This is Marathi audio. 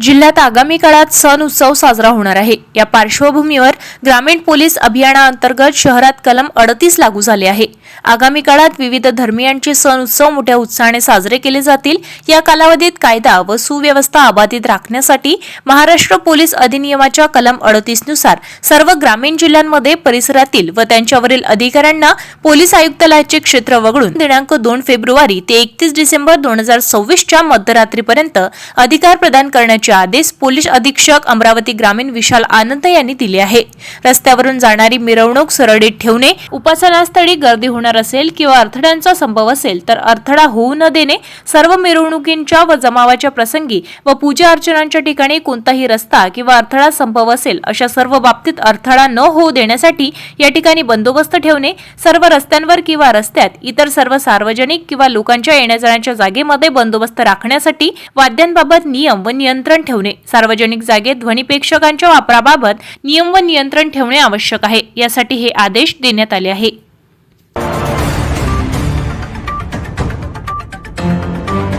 जिल्ह्यात आगामी काळात सण उत्सव साजरा होणार आहे। या पार्श्वभूमीवर ग्रामीण पोलीस अभियानाअंतर्गत शहरात कलम 38 लागू झाले आहे। आगामी काळात विविध धर्मियांचे सण उत्सव मोठ्या उत्साहाने साजरे केले जातील। या कालावधीत कायदा व सुव्यवस्था अबाधित राखण्यासाठी महाराष्ट्र पोलीस अधिनियमाच्या कलम 38 नुसार सर्व ग्रामीण जिल्ह्यांमध्ये परिसरातील व त्यांच्यावरील अधिकाऱ्यांना पोलीस आयुक्तालयाचे क्षेत्र वगळून दिनांक 2 फेब्रुवारी ते 31 डिसेंबर 2026 च्या मध्यरात्रीपर्यंत अधिकार प्रदान करण्याचे आदेश पोलीस अधीक्षक अमरावती ग्रामीण विशाल आनंद यांनी दिले आहे। रस्त्यावरून जाणारी मिरवणूक सरळीत ठेवणे, उपासनास्थळी गर्दी होणार असेल किंवा अडथळ्यांचा संभव असेल तर अडथळा होऊ न देणे, सर्व मिरवणुकींच्या व जमावाच्या प्रसंगी व पूजा अर्चनांच्या ठिकाणी कोणताही रस्ता किंवा अडथळा संभव असेल अशा सर्व बाबतीत अडथळा न होऊ देण्यासाठी या ठिकाणी बंदोबस्त ठेवणे, सर्व रस्त्यांवर किंवा रस्त्यात इतर सर्व सार्वजनिक किंवा लोकांच्या येण्या-जाण्याच्या जागेमध्ये बंदोबस्त राखण्यासाठी वाद्यांबाबत नियम व नियंत्रण ठेवणे, सार्वजनिक जागेत ध्वनिपेक्षकांच्या वापराबाबत नियम व नियंत्रण ठेवणे आवश्यक आहे। यासाठी हे आदेश देण्यात आले आहे।